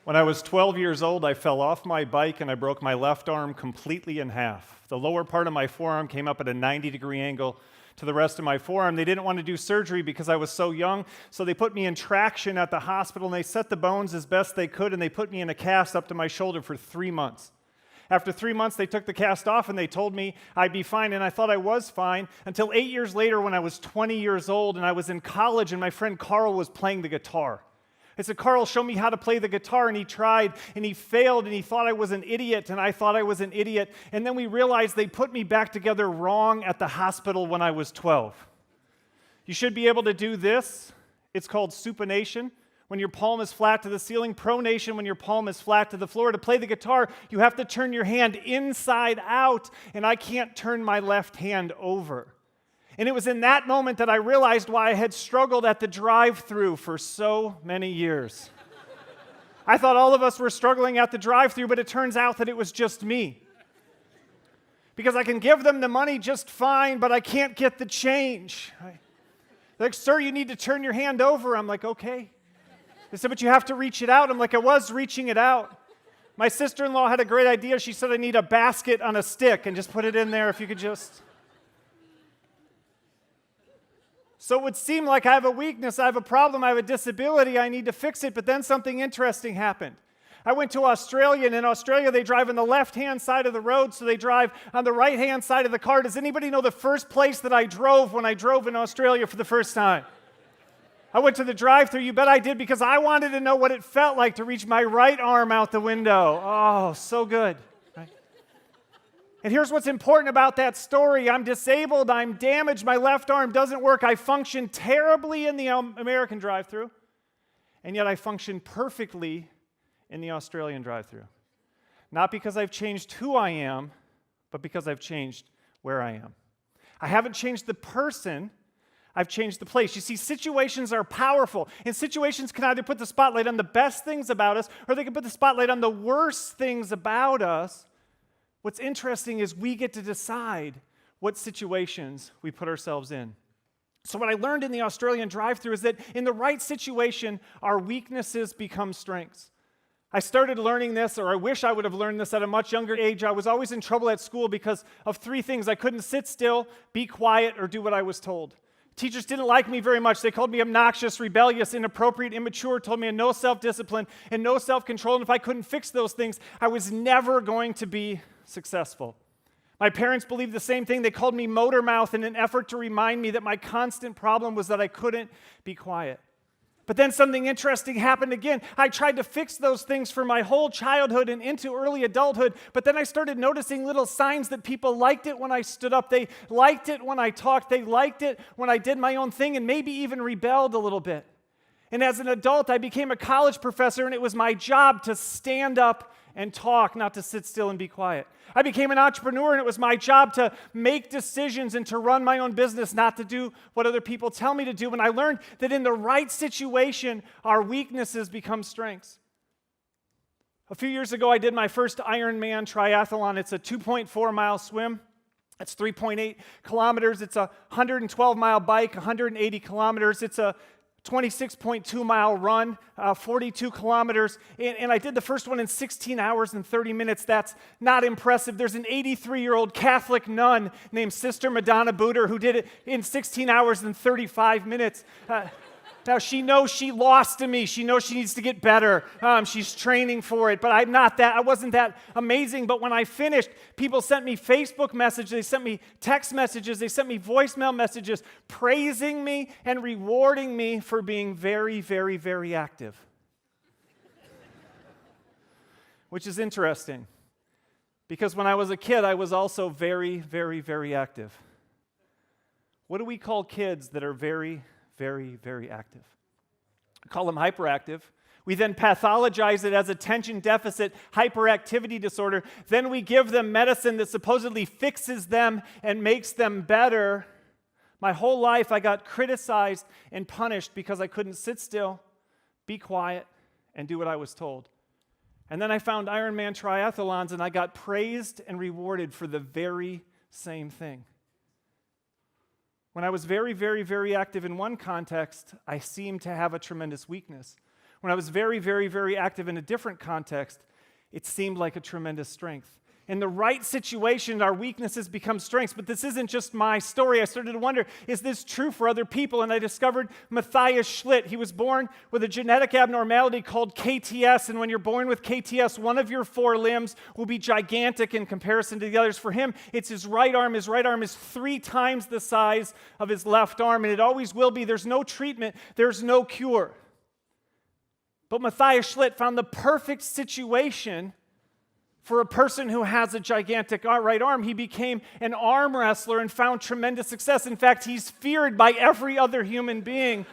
When I was 12 years old, I fell off my bike and I broke my left arm completely in half. The lower part of my forearm came up at a 90-degree angle to the rest of my forearm. They didn't want to do surgery because I was so young, so they put me in traction at the hospital and they set the bones as best they could and they put me in a cast up to my shoulder for 3 months. After 3 months, they took the cast off and they told me I'd be fine, and I thought I was fine until 8 years later when I was 20 years old and I was in college and my friend Carl was playing the guitar. I said, Carl, show me how to play the guitar, and he tried, and he failed, and he thought I was an idiot, and I thought I was an idiot, and then we realized they put me back together wrong at the hospital when I was 12. You should be able to do this. It's called supination, when your palm is flat to the ceiling, pronation when your palm is flat to the floor. To play the guitar, you have to turn your hand inside out, and I can't turn my left hand over. And it was in that moment that I realized why I had struggled at the drive-thru for so many years. I thought all of us were struggling at the drive-thru, but it turns out that it was just me. Because I can give them the money just fine, but I can't get the change. They're like, sir, you need to turn your hand over. I'm like, okay. They said, but you have to reach it out. I'm like, I was reaching it out. My sister-in-law had a great idea. She said, I need a basket on a stick, and just put it in there if you could just... So it would seem like I have a weakness, I have a problem, I have a disability, I need to fix it, but then something interesting happened. I went to Australia, and in Australia they drive on the left-hand side of the road, so they drive on the right-hand side of the car. Does anybody know the first place that I drove when I drove in Australia for the first time? I went to the drive-thru, you bet I did, because I wanted to know what it felt like to reach my right arm out the window. Oh, so good. And here's what's important about that story. I'm disabled, I'm damaged, my left arm doesn't work. I function terribly in the American drive-thru, and yet I function perfectly in the Australian drive-thru. Not because I've changed who I am, but because I've changed where I am. I haven't changed the person, I've changed the place. You see, situations are powerful, and situations can either put the spotlight on the best things about us, or they can put the spotlight on the worst things about us. What's interesting is we get to decide what situations we put ourselves in. So what I learned in the Australian drive-thru is that in the right situation, our weaknesses become strengths. I started learning this, or I wish I would have learned this at a much younger age. I was always in trouble at school because of 3 things. I couldn't sit still, be quiet, or do what I was told. Teachers didn't like me very much. They called me obnoxious, rebellious, inappropriate, immature, told me I had no self-discipline and no self-control, and if I couldn't fix those things, I was never going to be successful. My parents believed the same thing. They called me motor mouth in an effort to remind me that my constant problem was that I couldn't be quiet. But then something interesting happened again. I tried to fix those things for my whole childhood and into early adulthood, but then I started noticing little signs that people liked it when I stood up. They liked it when I talked. They liked it when I did my own thing and maybe even rebelled a little bit. And as an adult, I became a college professor, and it was my job to stand up and talk, not to sit still and be quiet. I became an entrepreneur, and it was my job to make decisions and to run my own business, not to do what other people tell me to do. And I learned that in the right situation, our weaknesses become strengths. A few years ago, I did my first Ironman triathlon. It's a 2.4-mile swim. That's 3.8 kilometers. It's a 112-mile bike, 180 kilometers. It's a 26.2-mile run, 42 kilometers, and I did the first one in 16 hours and 30 minutes. That's not impressive. There's an 83-year-old Catholic nun named Sister Madonna Booter who did it in 16 hours and 35 minutes. Now, she knows she lost to me. She knows she needs to get better. She's training for it, but I wasn't that amazing. But when I finished, people sent me Facebook messages. They sent me text messages. They sent me voicemail messages praising me and rewarding me for being very, very, very active. Which is interesting, because when I was a kid, I was also very, very, very active. What do we call kids that are very, very, very active? I call them hyperactive. We then pathologize it as attention deficit hyperactivity disorder. Then we give them medicine that supposedly fixes them and makes them better. My whole life I got criticized and punished because I couldn't sit still, be quiet, and do what I was told. And then I found Ironman triathlons, and I got praised and rewarded for the very same thing. When I was very, very, very active in one context, I seemed to have a tremendous weakness. When I was very, very, very active in a different context, it seemed like a tremendous strength. In the right situation, our weaknesses become strengths. But this isn't just my story. I started to wonder, is this true for other people? And I discovered Matthias Schlitt. He was born with a genetic abnormality called KTS. And when you're born with KTS, one of your 4 limbs will be gigantic in comparison to the others. For him, it's his right arm. His right arm is 3 times the size of his left arm. And it always will be. There's no treatment. There's no cure. But Matthias Schlitt found the perfect situation for a person who has a gigantic right arm. He became an arm wrestler and found tremendous success. In fact, he's feared by every other human being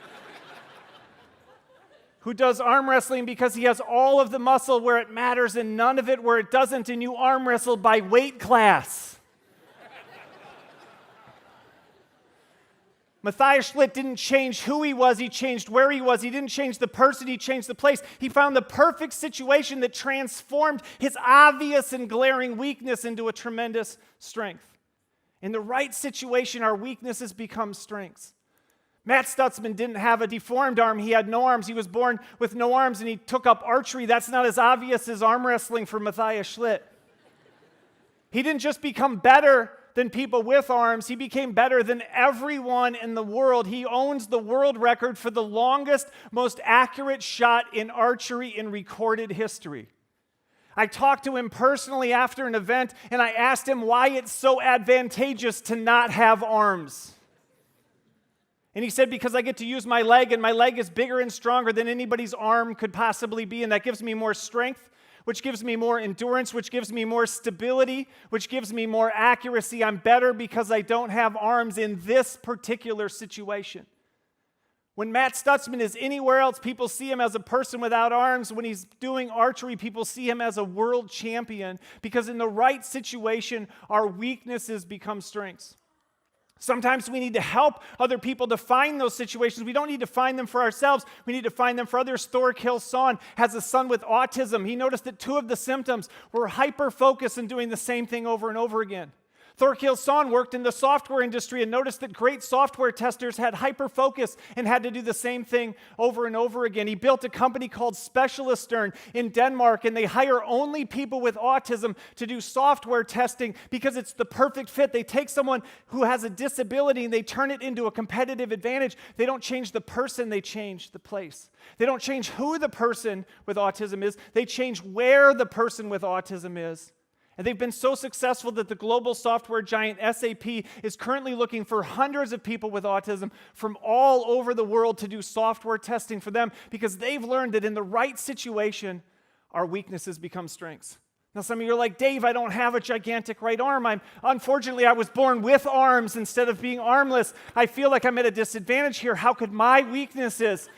who does arm wrestling because he has all of the muscle where it matters and none of it where it doesn't, and you arm wrestle by weight class. Matthias Schlitt didn't change who he was, he changed where he was. He didn't change the person, he changed the place. He found the perfect situation that transformed his obvious and glaring weakness into a tremendous strength. In the right situation, our weaknesses become strengths. Matt Stutzman didn't have a deformed arm, he had no arms. He was born with no arms and he took up archery. That's not as obvious as arm wrestling for Matthias Schlitt. He didn't just become better than people with arms, he became better than everyone in the world. He owns the world record for the longest, most accurate shot in archery in recorded history. I talked to him personally after an event, and I asked him why it's so advantageous to not have arms. And he said, because I get to use my leg, and my leg is bigger and stronger than anybody's arm could possibly be, and that gives me more strength, which gives me more endurance, which gives me more stability, which gives me more accuracy. I'm better because I don't have arms in this particular situation. When Matt Stutzman is anywhere else, people see him as a person without arms. When he's doing archery, people see him as a world champion, because in the right situation, our weaknesses become strengths. Sometimes we need to help other people to find those situations. We don't need to find them for ourselves. We need to find them for others. Thorkill Son has a son with autism. He noticed that 2 of the symptoms were hyper-focus and doing the same thing over and over again. Thorkill Son worked in the software industry and noticed that great software testers had hyper-focus and had to do the same thing over and over again. He built a company called Specialistern in Denmark, and they hire only people with autism to do software testing because it's the perfect fit. They take someone who has a disability and they turn it into a competitive advantage. They don't change the person, they change the place. They don't change who the person with autism is, they change where the person with autism is. And they've been so successful that the global software giant SAP is currently looking for hundreds of people with autism from all over the world to do software testing for them, because they've learned that in the right situation, our weaknesses become strengths. Now, some of you are like, Dave, I don't have a gigantic right arm. Unfortunately, I was born with arms instead of being armless. I feel like I'm at a disadvantage here. How could my weaknesses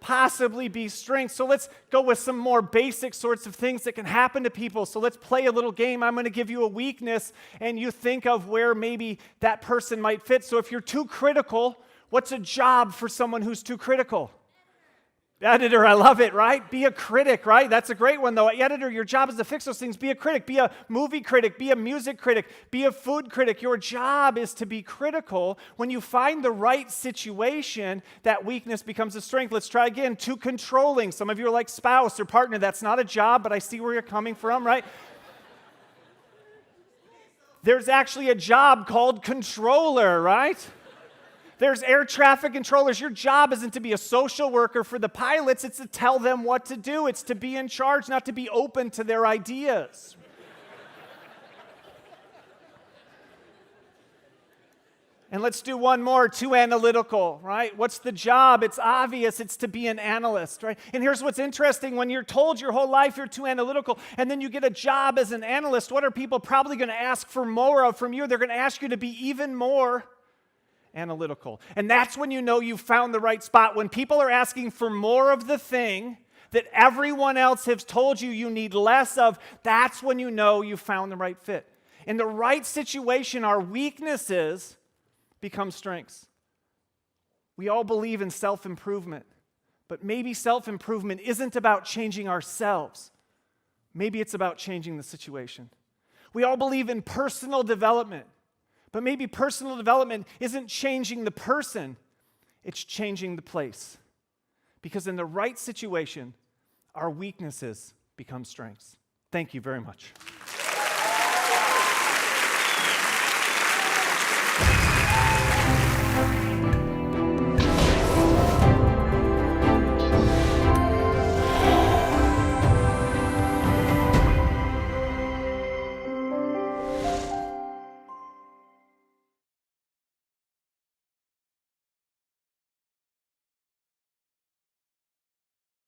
possibly be strengths? So let's go with some more basic sorts of things that can happen to people. So let's play a little game. I'm going to give you a weakness, and you think of where maybe that person might fit. So if you're too critical, what's a job for someone who's too critical? Editor, I love it, right? Be a critic, right? That's a great one, though. Editor, your job is to fix those things. Be a critic. Be a movie critic. Be a music critic. Be a food critic. Your job is to be critical. When you find the right situation, that weakness becomes a strength. Let's try again. Too controlling. Some of you are like spouse or partner. That's not a job, but I see where you're coming from, right? There's actually a job called controller, right? There's air traffic controllers. Your job isn't to be a social worker for the pilots. It's to tell them what to do. It's to be in charge, not to be open to their ideas. And let's do one more, too analytical, right? What's the job? It's obvious. It's to be an analyst, right? And here's what's interesting. When you're told your whole life you're too analytical, and then you get a job as an analyst, what are people probably going to ask for more of from you? They're going to ask you to be even more analytical. And that's when you know you've found the right spot. When people are asking for more of the thing that everyone else has told you you need less of, that's when you know you've found the right fit. In the right situation, our weaknesses become strengths. We all believe in self-improvement, but maybe self-improvement isn't about changing ourselves. Maybe it's about changing the situation. We all believe in personal development, but maybe personal development isn't changing the person, it's changing the place. Because in the right situation, our weaknesses become strengths. Thank you very much.